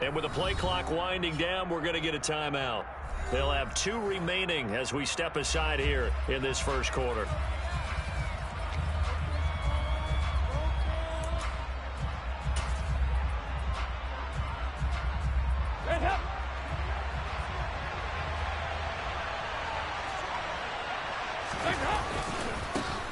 And with the play clock winding down, we're going to get a timeout. They'll have 2 remaining as we step aside here in this first quarter.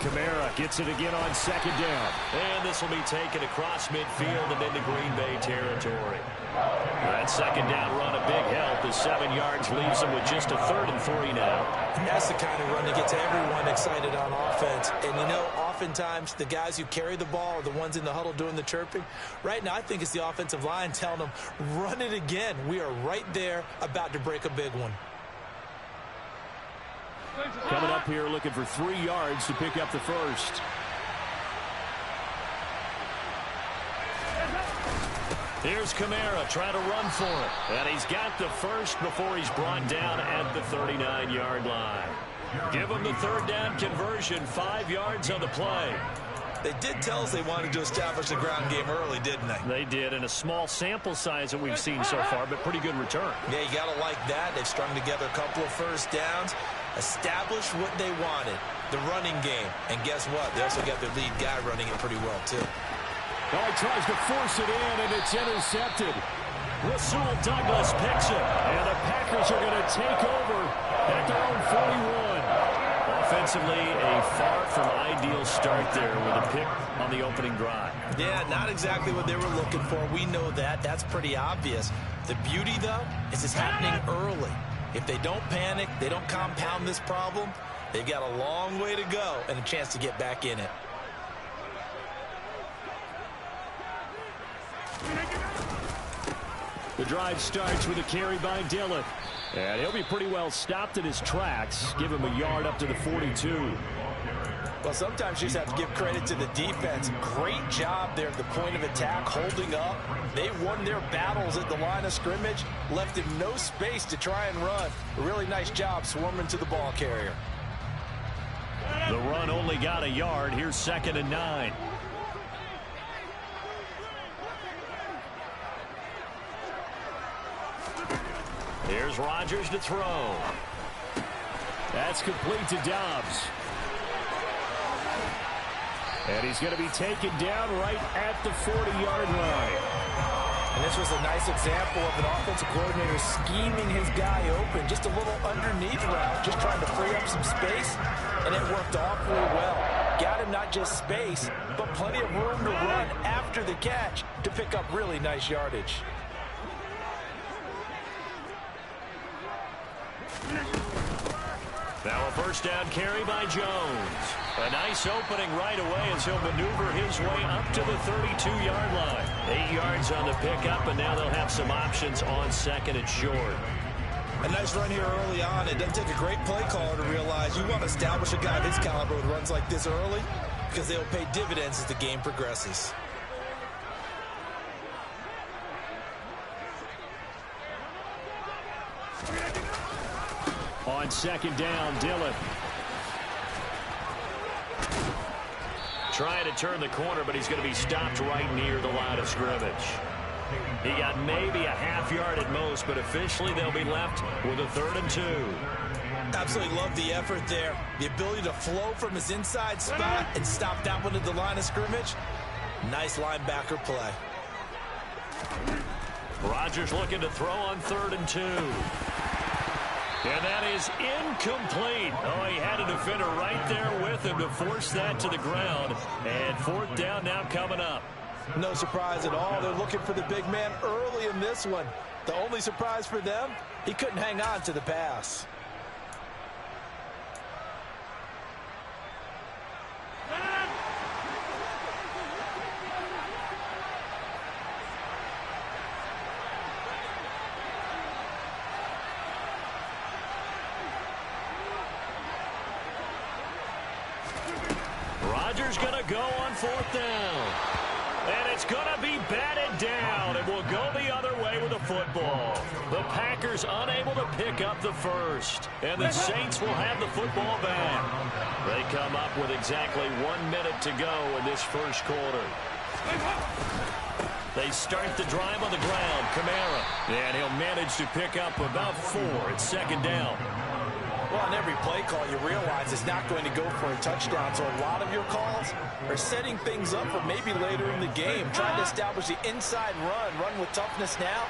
Kamara gets it again on second down. And this will be taken across midfield and into Green Bay territory. That second down run a big help as 7 yards leaves them with just a 3rd and 3 now. That's the kind of run that gets everyone excited on offense. And, you know, oftentimes the guys who carry the ball are the ones in the huddle doing the chirping. Right now I think it's the offensive line telling them, run it again. We are right there about to break a big one. Coming up here looking for 3 yards to pick up the first. Here's Kamara trying to run for it. And he's got the first before he's brought down at the 39-yard line. Give him the 3rd down conversion, 5 yards on the play. They did tell us they wanted to establish the ground game early, didn't they? They did, in a small sample size that we've seen so far, but pretty good return. Yeah, you got to like that. They've strung together a couple of first downs, established what they wanted, the running game. And guess what? They also got their lead guy running it pretty well, too. Oh, he tries to force it in, and it's intercepted. Rasul Douglas picks it, and the Packers are going to take over at their own 41. Offensively, a far from ideal start there with a pick on the opening drive. Yeah, not exactly what they were looking for. We know that. That's pretty obvious. The beauty, though, is it's happening early. If they don't panic, they don't compound this problem, they've got a long way to go and a chance to get back in it. The drive starts with a carry by Dillon. And he'll be pretty well stopped in his tracks. Give him a yard up to the 42. Well, sometimes you just have to give credit to the defense. Great job there at the point of attack, holding up. They won their battles at the line of scrimmage, left him no space to try and run. A really nice job swarming to the ball carrier. The run only got a yard. Here's 2nd and 9. Here's Rodgers to throw. That's complete to Dobbs. And he's going to be taken down right at the 40-yard line. And this was a nice example of an offensive coordinator scheming his guy open. Just a little underneath route, just trying to free up some space, and it worked awfully well. Got him not just space, but plenty of room to run after the catch to pick up really nice yardage. Now a first down carry by Jones. A nice opening right away as he'll maneuver his way up to the 32-yard line. 8 yards on the pickup, and now they'll have some options on 2nd and short. A nice run here early on. It doesn't take a great play caller to realize you want to establish a guy of his caliber with runs like this early because they'll pay dividends as the game progresses. On 2nd down, Dillon. Trying to turn the corner, but he's going to be stopped right near the line of scrimmage. He got maybe a half yard at most, but officially they'll be left with a 3rd and 2. Absolutely love the effort there. The ability to flow from his inside spot and stop that one at the line of scrimmage. Nice linebacker play. Rodgers looking to throw on 3rd and 2. And that is incomplete. Oh, he had a defender right there with him to force that to the ground. And 4th down now coming up. No surprise at all. They're looking for the big man early in this one. The only surprise for them, he couldn't hang on to the pass. Rodgers going to go on 4th down. And it's going to be batted down, and we'll go the other way with the football. The Packers unable to pick up the first, and the Saints will have the football back. They come up with exactly 1 minute to go in this first quarter. They start the drive on the ground. Kamara. And he'll manage to pick up about 4. It's second down. Well, on every play call, you realize it's not going to go for a touchdown. So a lot of your calls are setting things up for maybe later in the game, trying to establish the inside run with toughness now,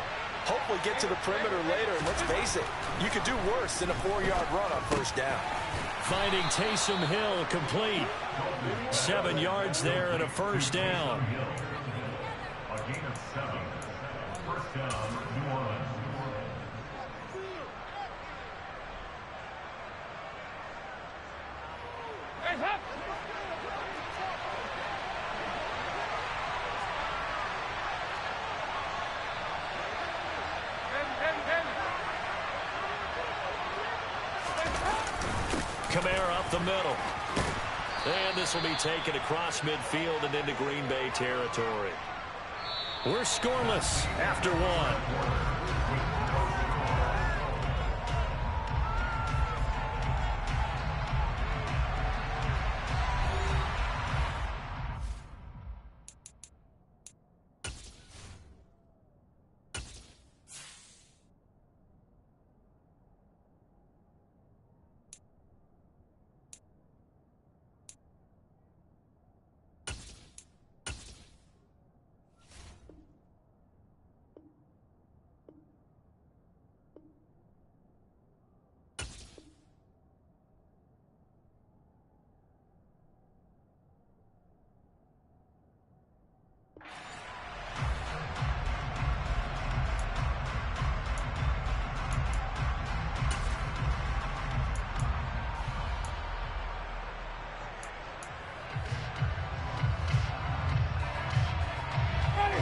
hopefully get to the perimeter later. And let's face it, you could do worse than a 4-yard run on first down. Finding Taysom Hill complete. 7 yards there and a first down. A gain of 7. First down, New Orleans. Kamara up the middle. And this will be taken across midfield and into Green Bay territory. We're scoreless after 1.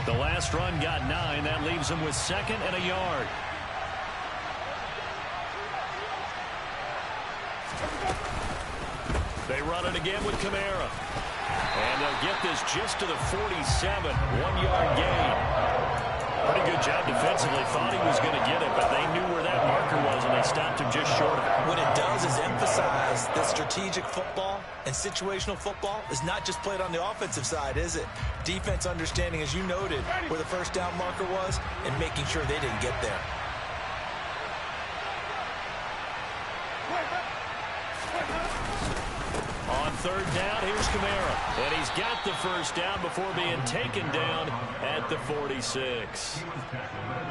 The last run got 9. That leaves him with 2nd and a yard. They run it again with Kamara. And they'll get this just to the 47. 1-yard gain. Pretty good job defensively. Thought he was going to get it, but they knew where that marker was, and they stopped him just short of it. What it does is emphasize that strategic football and situational football is not just played on the offensive side, is it? Defense understanding, as you noted, where the first down marker was and making sure they didn't get there. On 3rd down, here's Kamara. And he's got the first down before being taken down at the 46.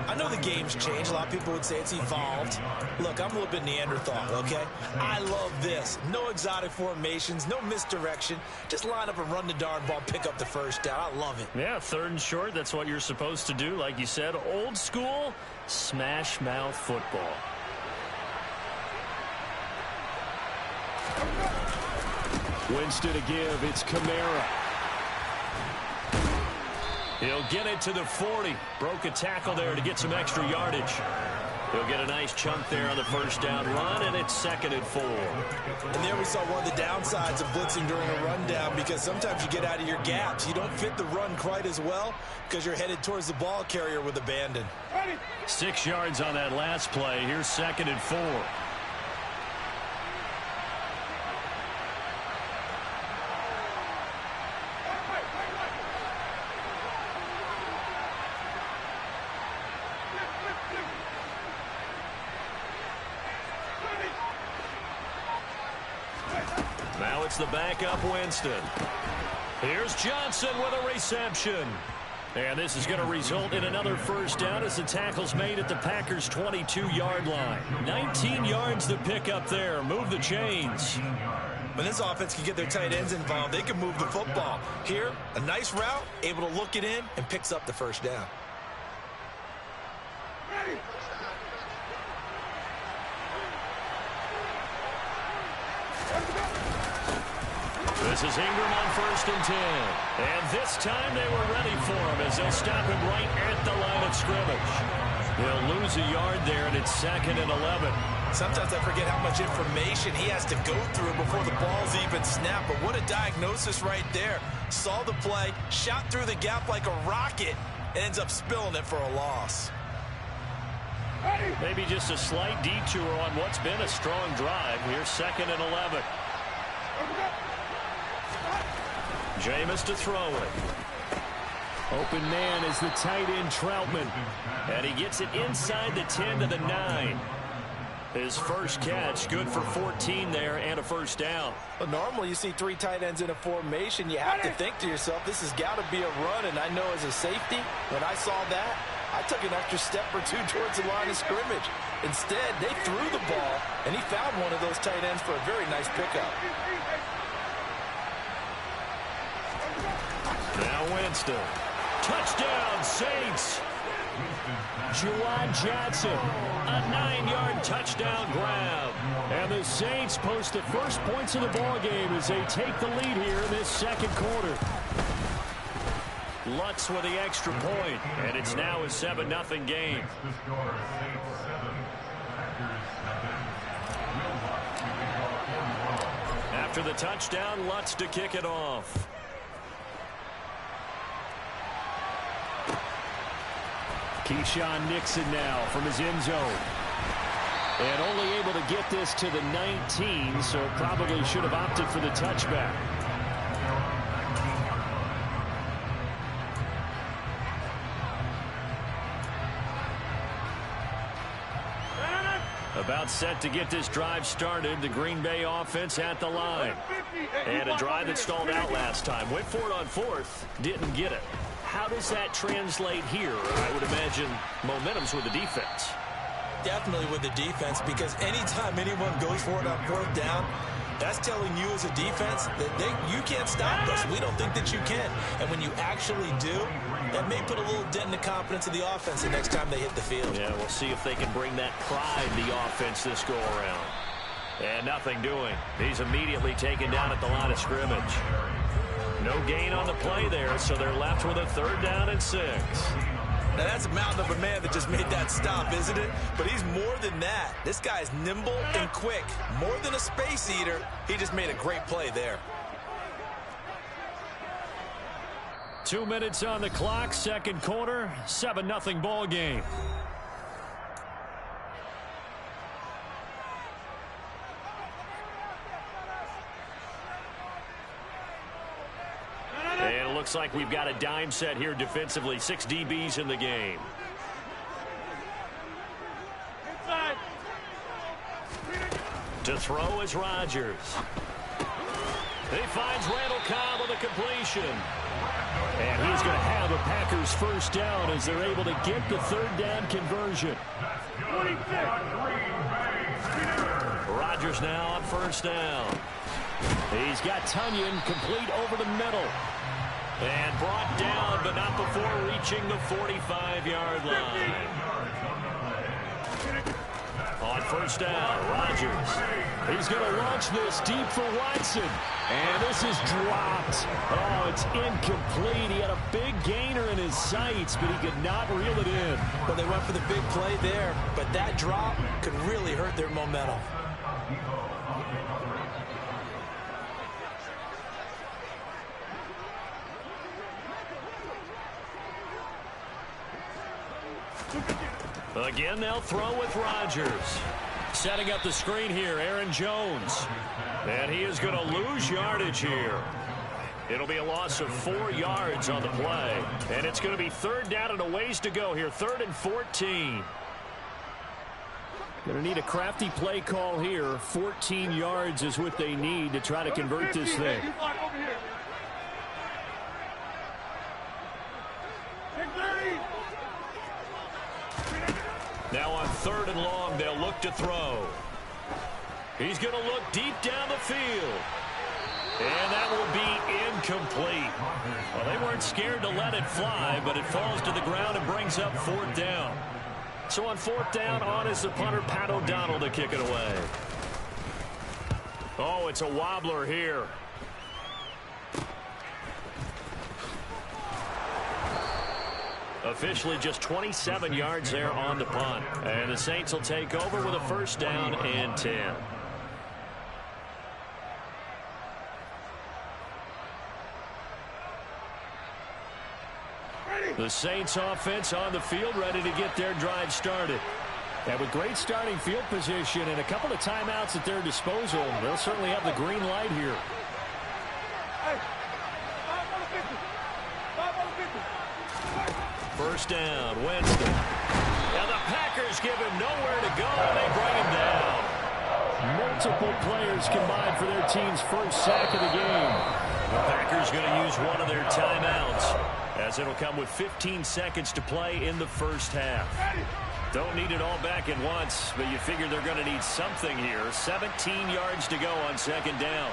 I know the game's changed. A lot of people would say it's evolved. Look, I'm a little bit Neanderthal, okay? I love this. No exotic formations, no misdirection. Just line up and run the darn ball, pick up the first down. I love it. Yeah, 3rd and short, that's what you're supposed to do. Like you said, old school, smash mouth football. Winston to give. It's Kamara. He'll get it to the 40. Broke a tackle there to get some extra yardage. He'll get a nice chunk there on the first down run, and it's 2nd and 4. And there we saw one of the downsides of blitzing during a rundown, because sometimes you get out of your gaps. You don't fit the run quite as well because you're headed towards the ball carrier with abandon. 6 yards on that last play. Here's 2nd and 4. Now it's the backup Winston. Here's Johnson with a reception. And this is going to result in another first down as the tackle's made at the Packers' 22-yard line. 19 yards to pick up there. Move the chains. When this offense can get their tight ends involved, they can move the football. Here, a nice route, able to look it in, and picks up the first down. This is Ingram on 1st and 10. And this time they were ready for him as they'll stop him right at the line of scrimmage. They'll lose a yard there, and it's 2nd and 11. Sometimes I forget how much information he has to go through before the ball's even snapped. But what a diagnosis right there. Saw the play, shot through the gap like a rocket, and ends up spilling it for a loss. Maybe just a slight detour on what's been a strong drive. Here's 2nd and 11. Jameis to throw it. Open man is the tight end Troutman. And he gets it inside the 10 to the 9. His first catch, good for 14 there and a first down. Well, normally you see 3 tight ends in a formation. You have to think to yourself, this has got to be a run. And I know as a safety, when I saw that, I took an extra step or 2 towards the line of scrimmage. Instead, they threw the ball, and he found one of those tight ends for a very nice pickup. Now Winston. Touchdown, Saints. Juwan Johnson, a 9-yard touchdown grab. And the Saints post the first points of the ball game as they take the lead here in this second quarter. Lutz with the extra point, and it's now a 7-0 game. After the touchdown, Lutz to kick it off. Keyshawn Nixon now from his end zone. And only able to get this to the 19, so probably should have opted for the touchback. About set to get this drive started. The Green Bay offense at the line. And a drive that stalled out last time. Went for it on 4th. Didn't get it. How does that translate here? I would imagine momentum's with the defense. Definitely with the defense, because anytime anyone goes for it on 4th down, that's telling you as a defense that you can't stop us. We don't think that you can. And when you actually do, that may put a little dent in the confidence of the offense the next time they hit the field. Yeah, we'll see if they can bring that pride to the offense this go-around. And nothing doing. He's immediately taken down at the line of scrimmage. No gain on the play there, so they're left with a 3rd down and 6. Now, that's a mountain of a man that just made that stop, isn't it? But he's more than that. This guy's nimble and quick. More than a space eater, he just made a great play there. 2 minutes on the clock, second quarter, 7-0 ball game. And it looks like we've got a dime set here defensively. 6 DBs in the game. To throw is Rodgers. He finds Randall Cobb with a completion. And he's going to have a Packers first down as they're able to get the 3rd down conversion. Rodgers now on first down. He's got Tunyon complete over the middle. And brought down, but not before reaching the 45-yard line. On first down, Rodgers. He's going to launch this deep for Watson. And this is dropped. Oh, it's incomplete. He had a big gainer in his sights, but he could not reel it in. Well, they went for the big play there, but that drop could really hurt their momentum. Again, they'll throw with Rodgers. Setting up the screen here, Aaron Jones. And he is going to lose yardage here. It'll be a loss of 4 yards on the play. And it's going to be 3rd down and a ways to go here. 3rd and 14. Going to need a crafty play call here. 14 yards is what they need to try to convert this thing. Now on 3rd and long, they'll look to throw. He's going to look deep down the field. And that will be incomplete. Well, they weren't scared to let it fly, but it falls to the ground and brings up 4th down. So on 4th down, on is the punter, Pat O'Donnell, to kick it away. Oh, it's a wobbler here. Officially just 27 yards there on the punt. And the Saints will take over with a first down and 10. The Saints offense on the field, ready to get their drive started. And with great starting field position and a couple of timeouts at their disposal, they'll certainly have the green light here. first down. Winston. And the Packers give him nowhere to go, and they bring him down. Multiple players combined for their team's first sack of the game. The Packers going to use one of their timeouts, as it'll come with 15 seconds to play in the first half. Don't need it all back at once, but you figure they're going to need something here. 17 yards to go on second down.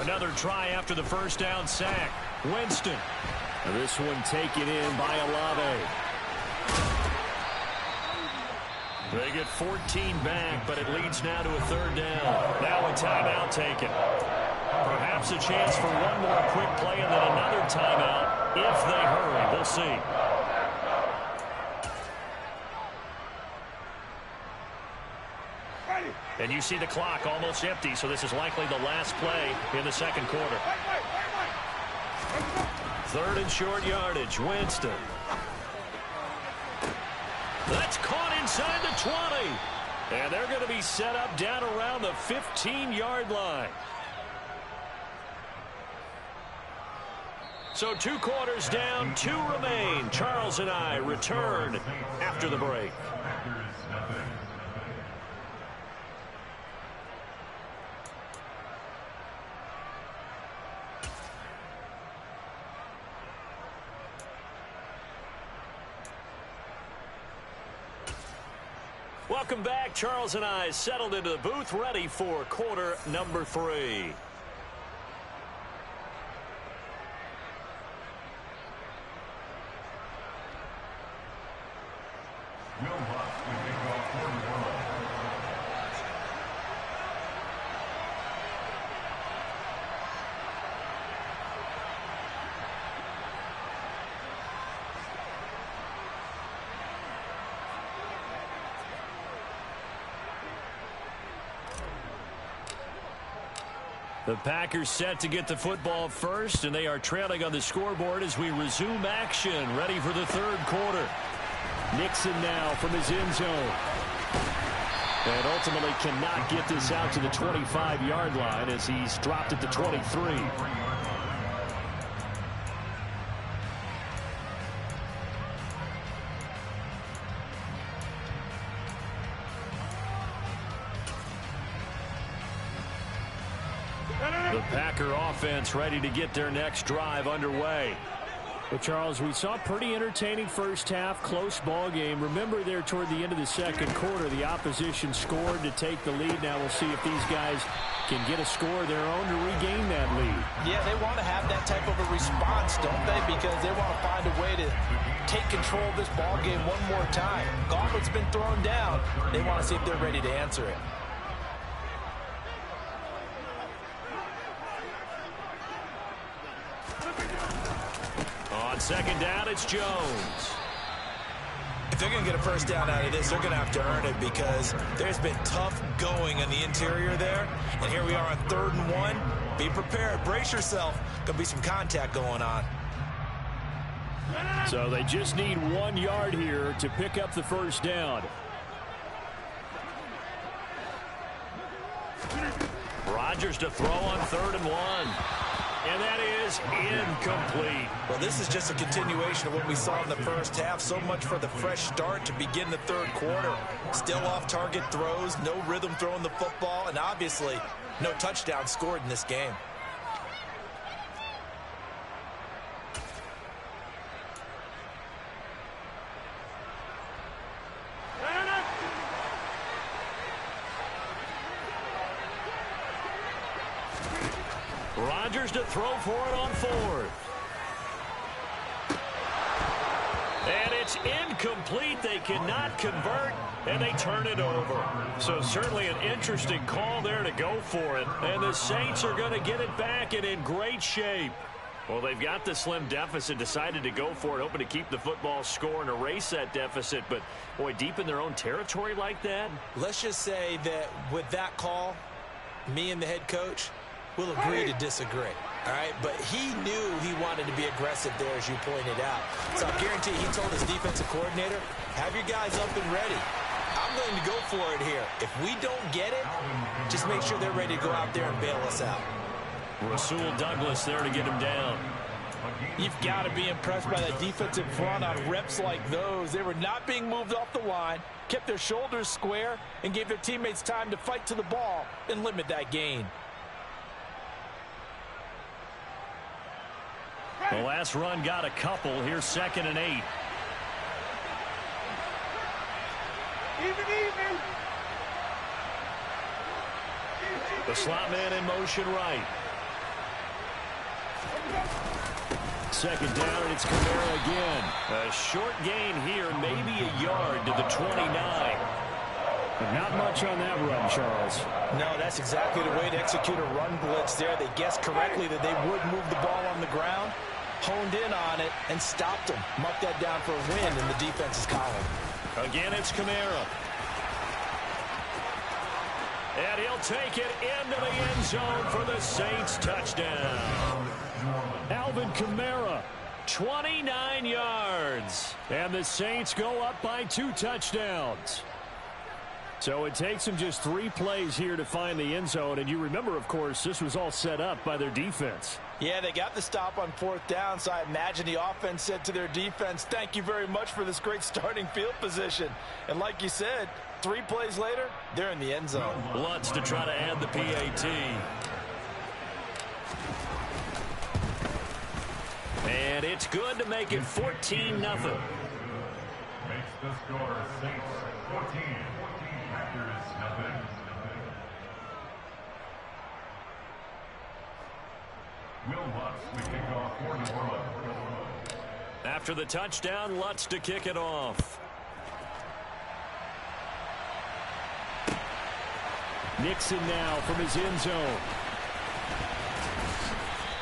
Another try after the first down sack. Winston. This one taken in by Olave. They get 14 back, but it leads now to a third down. Now a timeout taken. Perhaps a chance for one more quick play and then another timeout if they hurry. We'll see. And you see the clock almost empty, so this is likely the last play in the second quarter. Third and short yardage. Winston. That's caught inside the 20. And they're going to be set up down around the 15-yard line. So 2 quarters down, 2 remain. Charles and I return after the break. Welcome back. Charles and I settled into the booth, ready for quarter number 3. The Packers set to get the football first, and they are trailing on the scoreboard as we resume action, ready for the third quarter. Nixon now from his end zone. And ultimately cannot get this out to the 25-yard line as he's dropped at the 23. The Packer offense ready to get their next drive underway. Well, Charles, we saw a pretty entertaining first half, close ball game. Remember there toward the end of the second quarter, the opposition scored to take the lead. Now we'll see if these guys can get a score of their own to regain that lead. Yeah, they want to have that type of a response, don't they? Because they want to find a way to take control of this ball game one more time. Gauntlet's been thrown down. They want to see if they're ready to answer it. On second down, it's Jones. If they're going to get a first down out of this, they're going to have to earn it because there's been tough going in the interior there. And here we are on 3rd and 1. Be prepared. Brace yourself. Going to be some contact going on. So they just need 1 yard here to pick up the first down. Rodgers to throw on 3rd and 1. And that is incomplete. Well, this is just a continuation of what we saw in the first half. So much for the fresh start to begin the third quarter. Still off-target throws, no rhythm throwing the football, and obviously no touchdown scored in this game. Rodgers to throw for it on 4th. And it's incomplete. They cannot convert, and they turn it over. So certainly an interesting call there to go for it. And the Saints are going to get it back and in great shape. Well, they've got the slim deficit, decided to go for it, hoping to keep the football score and erase that deficit. But, boy, deep in their own territory like that. Let's just say that with that call, me and the head coach will agree to disagree. All right, but he knew he wanted to be aggressive there, as you pointed out. So I guarantee he told his defensive coordinator, have your guys up and ready. I'm willing to go for it here. If we don't get it, just make sure they're ready to go out there and bail us out. Rasul Douglas there to get him down. You've got to be impressed by that defensive front on reps like those. They were not being moved off the line, kept their shoulders square, and gave their teammates time to fight to the ball and limit that gain. The last run got a couple. Here's 2nd and 8. Even. The slot man in motion right. 2nd down, and it's Kamara again. A short gain here, maybe a yard to the 29. But not much on that run, Charles. No, that's exactly the way to execute a run blitz there. They guessed correctly that they would move the ball on the ground, honed in on it, and stopped them. Mark that down for a win in the defense's column. Again, it's Kamara. And he'll take it into the end zone for the Saints touchdown. Alvin Kamara, 29 yards. And the Saints go up by 2 touchdowns. So it takes them just 3 plays here to find the end zone. And you remember, of course, this was all set up by their defense. Yeah, they got the stop on 4th down, so I imagine the offense said to their defense, thank you very much for this great starting field position. And like you said, 3 plays later, they're in the end zone. Lutz to try to add the PAT. And it's good to make it 14-0. Makes the score Saints 14. Packers nothing. Will Lutz to kick off for New Orleans. After the touchdown, Lutz to kick it off. Nixon now from his end zone.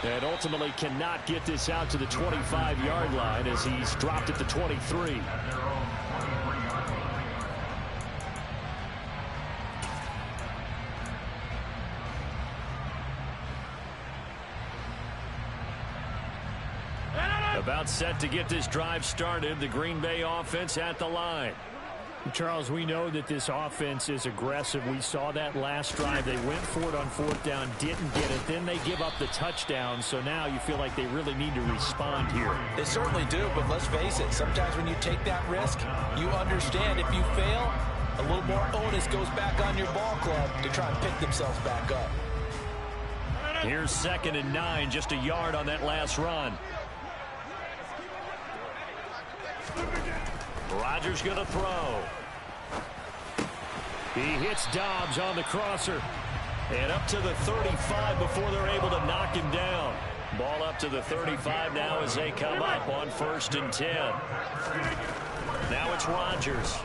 And ultimately cannot get this out to the 25-yard line as he's dropped at the 23. About set to get this drive started. The Green Bay offense at the line. Charles, we know that this offense is aggressive. We saw that last drive. They went for it on 4th down, didn't get it. Then they give up the touchdown. So now you feel like they really need to respond here. They certainly do, but let's face it. Sometimes when you take that risk, you understand if you fail, a little more onus goes back on your ball club to try and pick themselves back up. Here's 2nd and 9, just a yard on that last run. Rodgers going to throw. He hits Dobbs on the crosser. And up to the 35 before they're able to knock him down. Ball up to the 35 now as they come up on 1st and 10. Now it's Rodgers.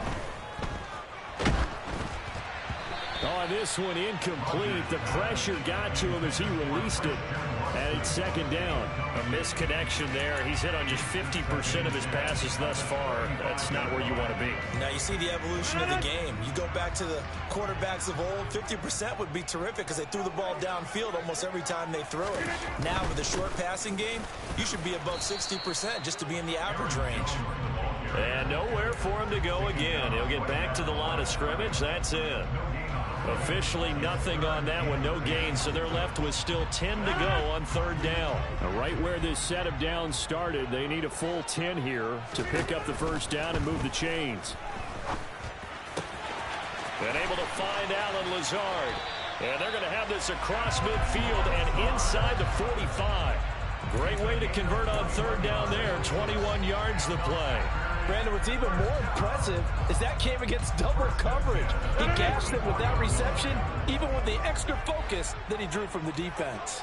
Oh, this one incomplete. The pressure got to him as he released it. And it's 2nd down. A misconnection there. He's hit on just 50% of his passes thus far. That's not where you want to be. Now you see the evolution of the game. You go back to the quarterbacks of old, 50% would be terrific because they threw the ball downfield almost every time they threw it. Now with the short passing game, you should be above 60% just to be in the average range. And nowhere for him to go again. He'll get back to the line of scrimmage. That's it. Officially nothing on that one, no gain, so they're left with still 10 to go on 3rd down. Right where this set of downs started, they need a full 10 here to pick up the 1st down and move the chains. And able to find Allen Lazard. And they're going to have this across midfield and inside the 45. Great way to convert on 3rd down there, 21 yards the play. Brandon, what's even more impressive is that came against double coverage. He gashed it with that reception, even with the extra focus that he drew from the defense.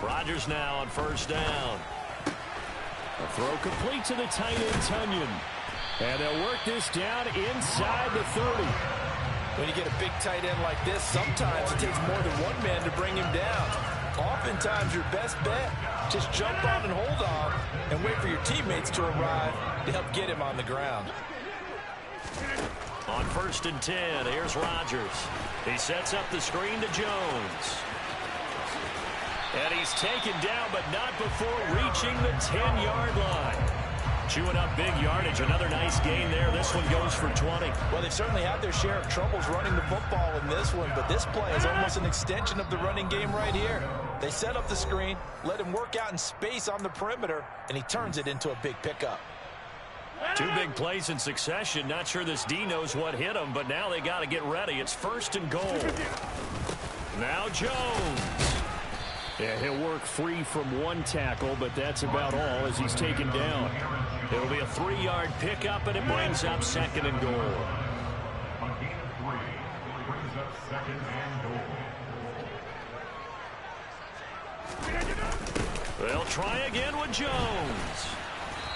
Rodgers now on 1st down. A throw complete to the tight end, Tunyon. And they'll work this down inside the 30. When you get a big tight end like this, sometimes it takes more than one man to bring him down. Oftentimes, your best bet, just jump on and hold on and wait for your teammates to arrive to help get him on the ground. On 1st and 10, here's Rodgers. He sets up the screen to Jones. And he's taken down, but not before reaching the 10-yard line. Chewing up big yardage. Another nice gain there. This one goes for 20. Well, they've certainly had their share of troubles running the football in this one, but this play is almost an extension of the running game right here. They set up the screen, let him work out in space on the perimeter, and he turns it into a big pickup. Two big plays in succession. Not sure this D knows what hit him, but now they got to get ready. It's 1st and goal. Now Jones. Yeah, he'll work free from one tackle, but that's about all as he's taken down. It'll be a 3-yard pickup, and it brings up 2nd and goal. A gain of 3 brings up 2nd and goal. They'll try again with Jones.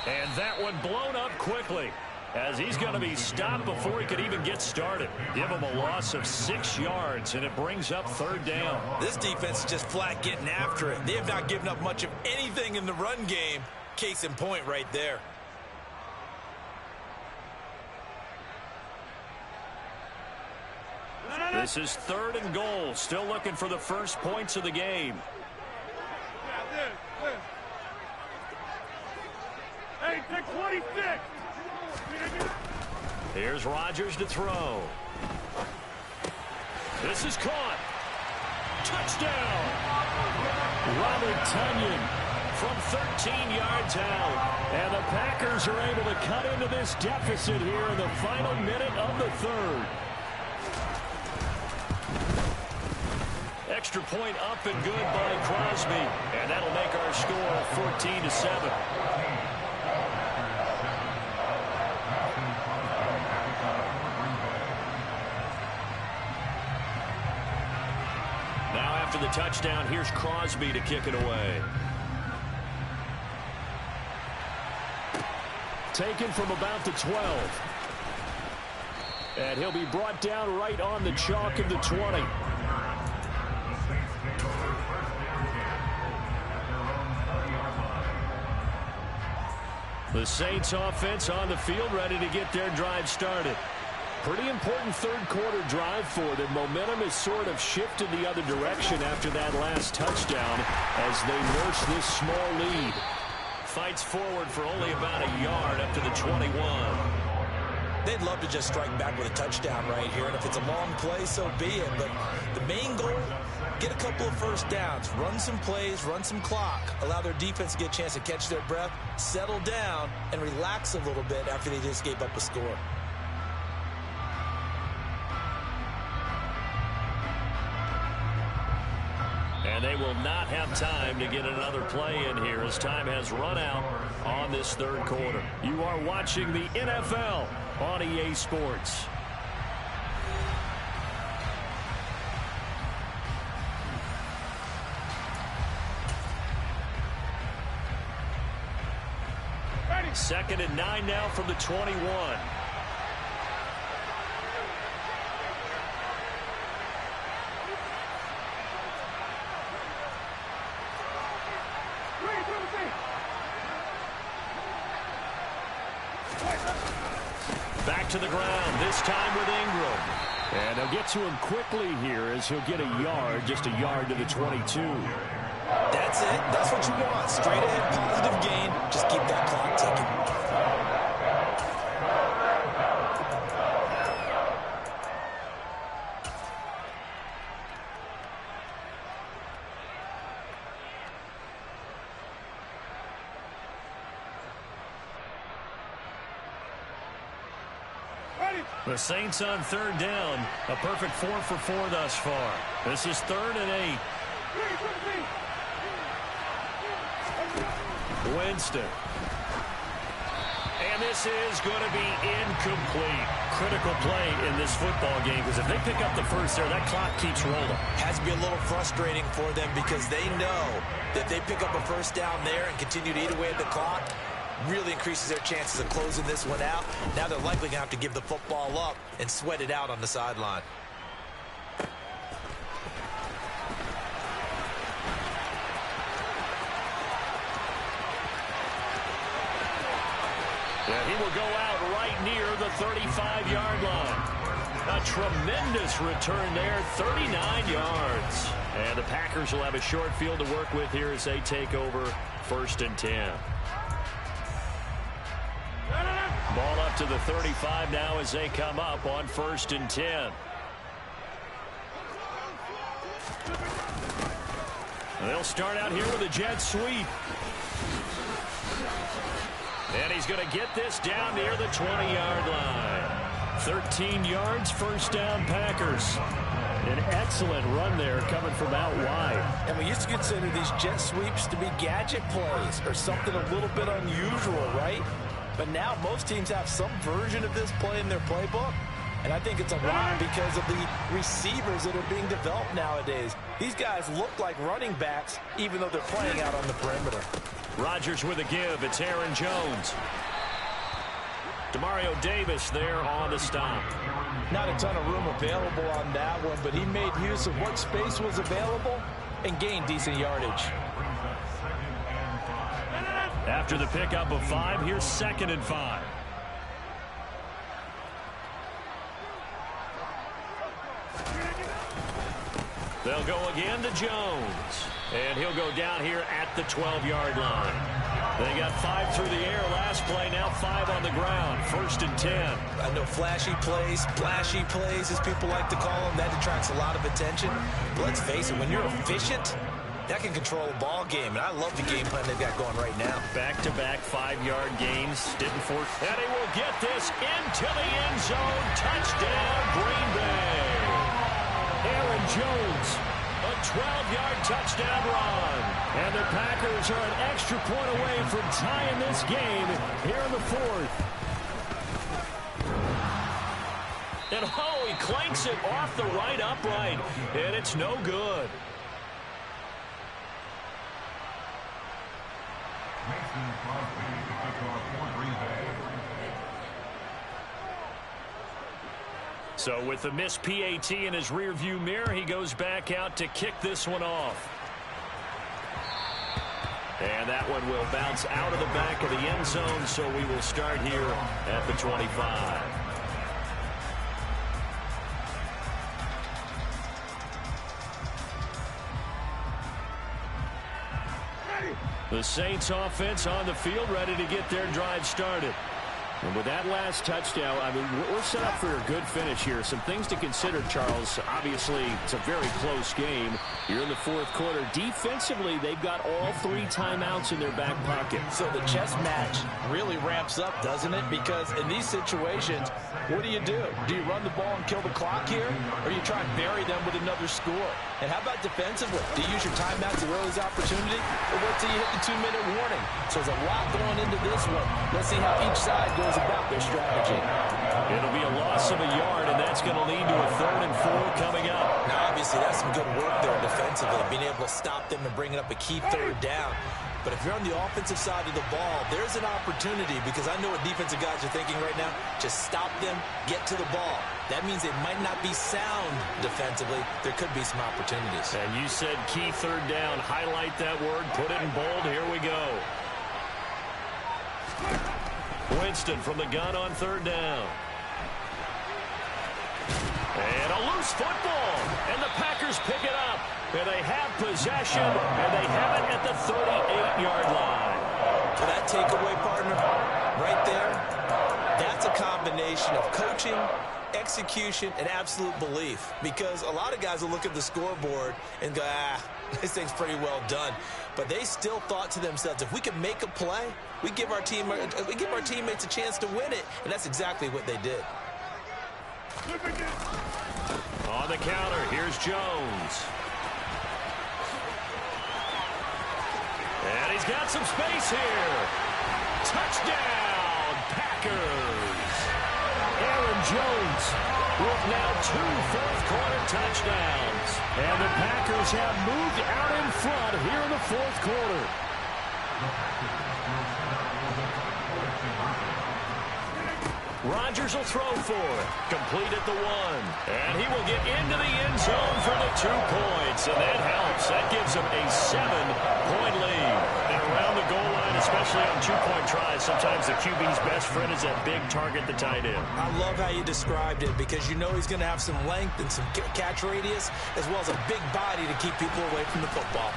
And that one blown up quickly, as he's going to be stopped before he could even get started. Give him a loss of 6 yards, and it brings up 3rd down. This defense is just flat getting after it. They have not given up much of anything in the run game. Case in point right there. This is 3rd and goal. Still looking for the first points of the game. Hey, take 26. Here's Rodgers to throw. This is caught. Touchdown. Robert Tonyan from 13 yards out. And the Packers are able to cut into this deficit here in the final minute of the 3rd. Extra point up and good by Crosby. And that'll make our score 14-7. Now after the touchdown, here's Crosby to kick it away. Taken from about the 12. And he'll be brought down right on the chalk of the 20. The Saints offense on the field, ready to get their drive started. Pretty important 3rd quarter drive for them. Momentum has sort of shifted the other direction after that last touchdown as they nurse this small lead. Fights forward for only about a yard up to the 21. They'd love to just strike back with a touchdown right here, and if it's a long play, so be it. But the main goal, get a couple of first downs, run some plays, run some clock, allow their defense to get a chance to catch their breath, settle down, and relax a little bit after they just gave up a score. And they will not have time to get another play in here as time has run out on this 3rd quarter. You are watching the NFL on EA Sports. Ready. 2nd and 9 now from the 21. Back to the ground, this time with Ingram. And they'll get to him quickly here as he'll get a yard, just a yard to the 22. That's it. That's what you want. Straight ahead, positive gain. Just keep that clock ticking. The Saints on 3rd down. A perfect 4 for 4 thus far. This is 3rd and 8. Winston. And this is going to be incomplete. Critical play in this football game because if they pick up the first there, that clock keeps rolling. Has to be a little frustrating for them because they know that they pick up a first down there and continue to eat away at the clock, really increases their chances of closing this one out. Now they're likely going to have to give the football up and sweat it out on the sideline. Yeah, he will go out right near the 35-yard line. A tremendous return there, 39 yards. And the Packers will have a short field to work with here as they take over 1st and 10. Ball up to the 35 now as they come up on 1st and 10. They'll start out here with a jet sweep. And he's going to get this down near the 20-yard line. 13 yards, 1st down, Packers. An excellent run there coming from out wide. And we used to consider these jet sweeps to be gadget plays or something a little bit unusual, right? But now most teams have some version of this play in their playbook. And I think it's a lot because of the receivers that are being developed nowadays. These guys look like running backs even though they're playing out on the perimeter. Rodgers with a give. It's Aaron Jones. Demario Davis there on the stop. Not a ton of room available on that one, but he made use of what space was available and gained decent yardage. After the pickup of 5, here's 2nd and 5. They'll go again to Jones. And he'll go down here at the 12-yard line. They got 5 through the air last play, now 5 on the ground. 1st and 10. I know flashy plays, splashy plays, as people like to call them, that attracts a lot of attention. But let's face it, when you're efficient, that can control a ball game. And I love the game plan they've got going right now. Back-to-back 5-yard gains. Didn't force. And he will get this into the end zone. Touchdown, Green Bay. Aaron Jones, a 12-yard touchdown run. And the Packers are an extra point away from tying this game here in the 4th. And he clanks it off the right upright. And it's no good. Mason Crosby, the kickoff for Green Bay. So with the missed PAT in his rearview mirror, he goes back out to kick this one off. And that one will bounce out of the back of the end zone, so we will start here at the 25. The Saints offense on the field, ready to get their drive started. And with that last touchdown, I mean, we're set up for a good finish here. Some things to consider, Charles. Obviously, it's a very close game. You're in the 4th quarter. Defensively, they've got all 3 timeouts in their back pocket. So the chess match really ramps up, doesn't it? Because in these situations, what do? Do you run the ball and kill the clock here? Or you try and bury them with another score? And how about defensively? Do you use your timeouts as early as opportunity? Or wait till you hit the 2-minute warning? So there's a lot going into this one. Let's see how each side goes about their strategy. It'll be a loss of a yard, and that's going to lead to a 3rd and 4 coming up. Now, obviously, that's some good work there defensively, being able to stop them and bringing up a key 3rd down. But if you're on the offensive side of the ball, there's an opportunity, because I know what defensive guys are thinking right now. Just stop them, get to the ball. That means they might not be sound defensively. There could be some opportunities. And you said key 3rd down. Highlight that word. Put it in bold. Here we go. Winston from the gun on 3rd down. And a loose football. And the Packers pick it up. And they have possession. And they have it at the 38-yard line. For that takeaway, partner, right there, that's a combination of coaching, execution, and absolute belief. Because a lot of guys will look at the scoreboard and go, this thing's pretty well done. But they still thought to themselves, if we can make a play, we give our teammates a chance to win it. And that's exactly what they did. On the counter, here's Jones. And he's got some space here. Touchdown, Packers. Aaron Jones with now 2 fourth-quarter touchdowns. And the Packers have moved out in front here in the 4th quarter. Rodgers will throw for it. Complete at the 1. And he will get into the end zone for the 2 points. And that helps. That gives him a 7-point lead. And around the goal line is especially on two-point tries. Sometimes the QB's best friend is that big target, the tight end. I love how you described it because you know he's going to have some length and some catch radius as well as a big body to keep people away from the football.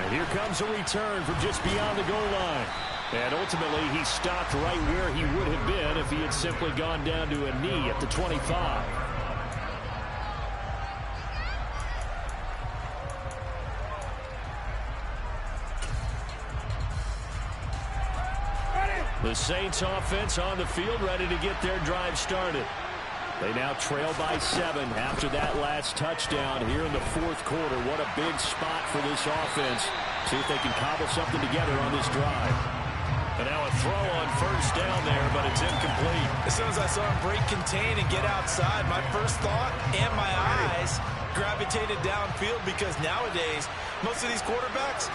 And here comes a return from just beyond the goal line. And ultimately, he stopped right where he would have been if he had simply gone down to a knee at the 25. The Saints offense on the field, ready to get their drive started. They now trail by 7 after that last touchdown here in the fourth quarter. What a big spot for this offense. See if they can cobble something together on this drive. And now a throw on first down there, but it's incomplete. As soon as I saw him break contain and get outside, my first thought and my eyes gravitated downfield because nowadays, most of these quarterbacks,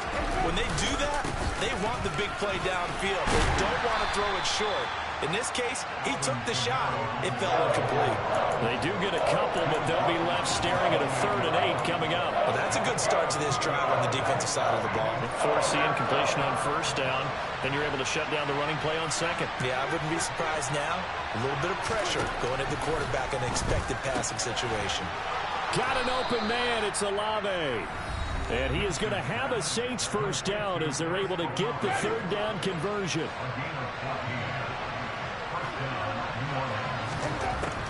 when they do that, they want the big play downfield. They don't want to throw it short. In this case, he took the shot. It fell incomplete. They do get a couple, but they'll be left staring at a 3rd and 8 coming up. Well, that's a good start to this drive on the defensive side of the ball. Force the incompletion on first down, then you're able to shut down the running play on second. Yeah, I wouldn't be surprised now. A little bit of pressure going at the quarterback in an expected passing situation. Got an open man. It's Olave. And he is going to have a Saints first down as they're able to get the 3rd down conversion.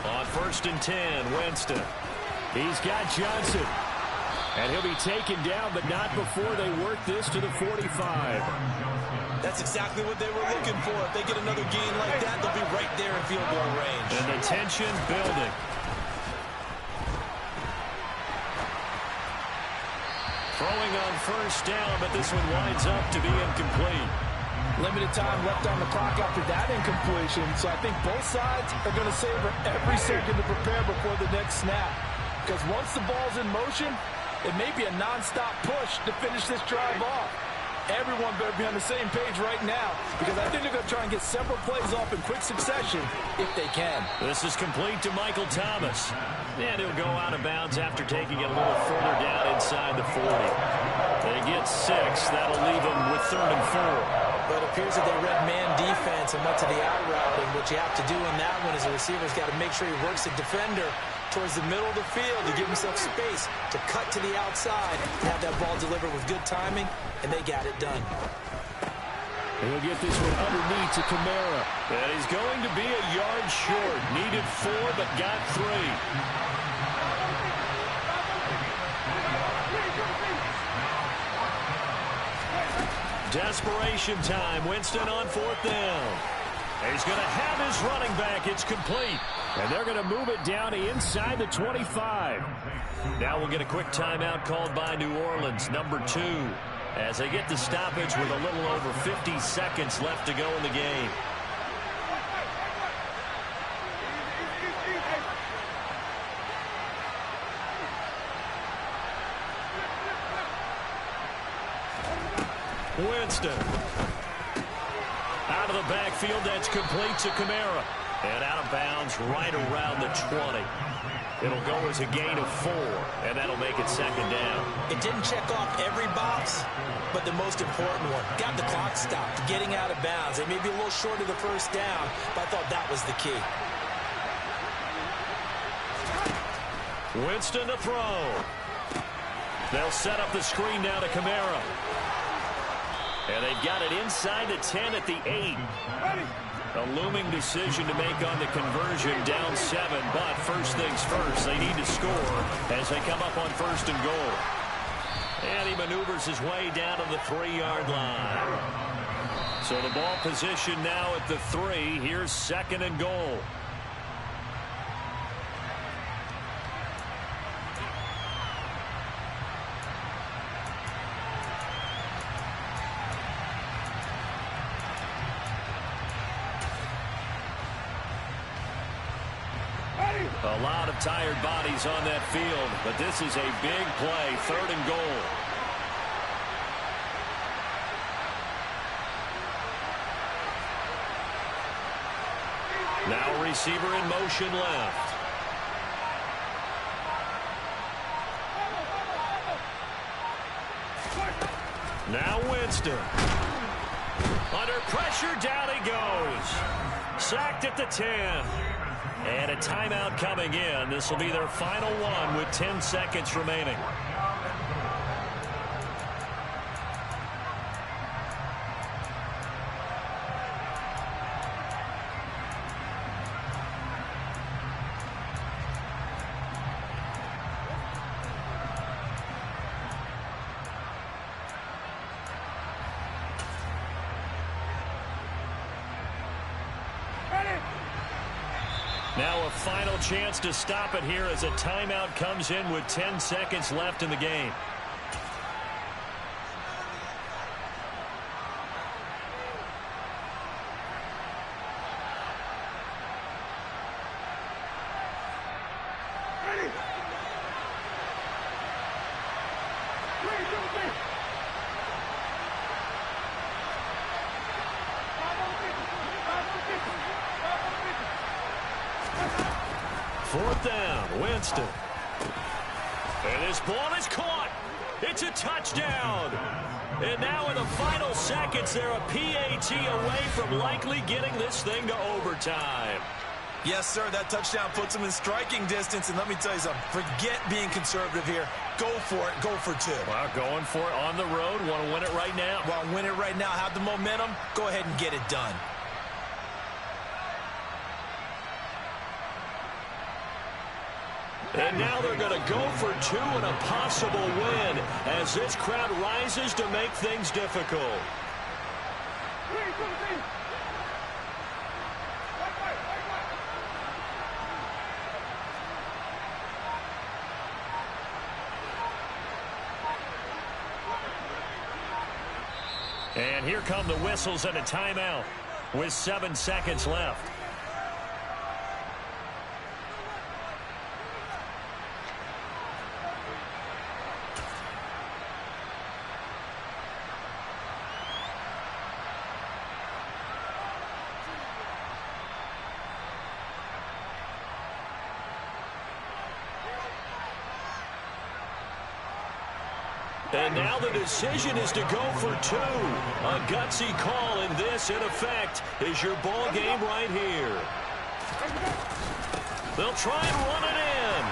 On 1st and 10, Winston. He's got Johnson. And he'll be taken down, but not before they work this to the 45. That's exactly what they were looking for. If they get another gain like that, they'll be right there in field goal range. And the tension building. Throwing on first down, but this one winds up to be incomplete. Limited time left on the clock after that incompletion, so I think both sides are going to savor every second to prepare before the next snap. Because once the ball's in motion, it may be a nonstop push to finish this drive off. Everyone better be on the same page right now because I think they're going to try and get several plays off in quick succession if they can. This is complete to Michael Thomas. And he'll go out of bounds after taking it a little further down inside the 40. They get 6. That'll leave them with 3rd and 4. But it appears that they read man defense and went to the out route. And what you have to do in that one is the receiver's got to make sure he works the defender towards the middle of the field to give himself space to cut to the outside and have that ball delivered with good timing, and they got it done. He'll get this one underneath to Kamara. And he's going to be a yard short. Needed 4, but got 3. Desperation time. Winston on 4th down. He's going to have his running back. It's complete. And they're going to move it down to inside the 25. Now we'll get a quick timeout called by New Orleans, number 2, as they get the stoppage with a little over 50 seconds left to go in the game. Winston. Out of the backfield, that's complete to Kamara. And out of bounds right around the 20. It'll go as a gain of 4, and that'll make it 2nd down. It didn't check off every box, but the most important one. Got the clock stopped, getting out of bounds. They may be a little short of the first down, but I thought that was the key. Winston to throw. They'll set up the screen now to Kamara. And they've got it inside the 10 at the 8. A looming decision to make on the conversion, down 7. But first things first, they need to score as they come up on 1st and goal. And he maneuvers his way down to the 3-yard line. So the ball position now at the 3. Here's 2nd and goal. A lot of tired bodies on that field, but this is a big play, 3rd and goal. Now receiver in motion left. Now Winston. Under pressure, down he goes. Sacked at the 10. And a timeout coming in. This will be their final one with 10 seconds remaining. Now a final chance to stop it here as a timeout comes in with 10 seconds left in the game. Fourth down, Winston. And this ball is caught. It's a touchdown. And now in the final seconds, they're a PAT away from likely getting this thing to overtime. Yes, sir, that touchdown puts them in striking distance. And let me tell you something, forget being conservative here. Go for it, go for two. Well, going for it on the road. Want to win it right now. Want to win it right now, have the momentum, go ahead and get it done. And now they're going to go for two and a possible win as this crowd rises to make things difficult. And here come the whistles and a timeout with 7 seconds left. And now the decision is to go for two. A gutsy call, and this, in effect, is your ball game right here. They'll try and run it in.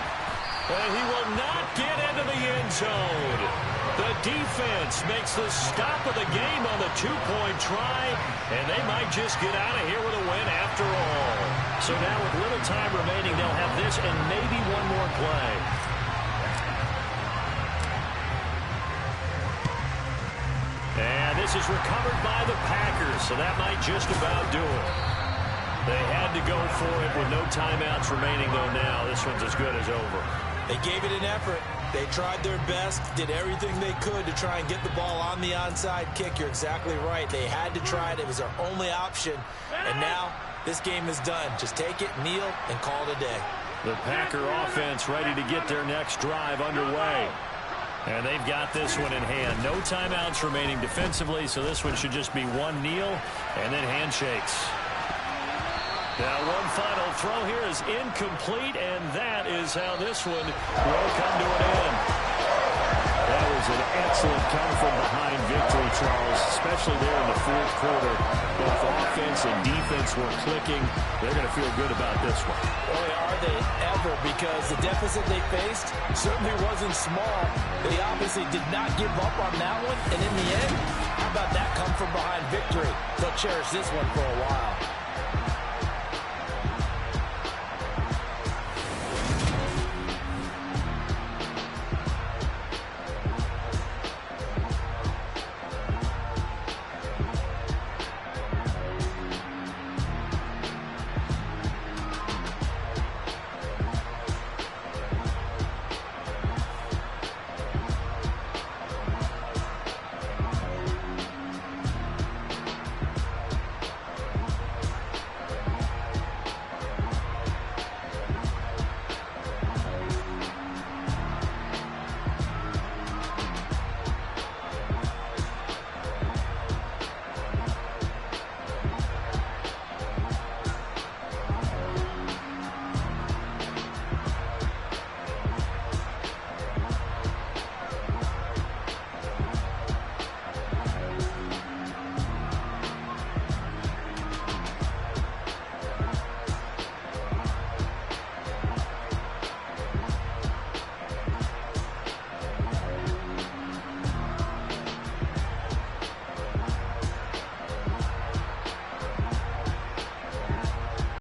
And he will not get into the end zone. The defense makes the stop of the game on the two-point try, and they might just get out of here with a win after all. So now with little time remaining, they'll have this and maybe one more play. And this is recovered by the Packers, so that might just about do it. They had to go for it with no timeouts remaining, though now this one's as good as over. They gave it an effort. They tried their best, did everything they could to try and get the ball on the onside kick. You're exactly right. They had to try it. It was their only option. And now this game is done. Just take it, kneel, and call it a day. The Packer offense ready to get their next drive underway. And they've got this one in hand. No timeouts remaining defensively, so this one should just be one kneel and then handshakes. Now one final throw here is incomplete, and that is how this one will come to an end. That was an excellent come-from-behind victory, Charles, especially there in the fourth quarter. Both offense and defense were clicking. They're going to feel good about this one. Boy, are they ever, because the deficit they faced certainly wasn't small. They obviously did not give up on that one, and in the end, how about that come-from-behind victory? They'll cherish this one for a while.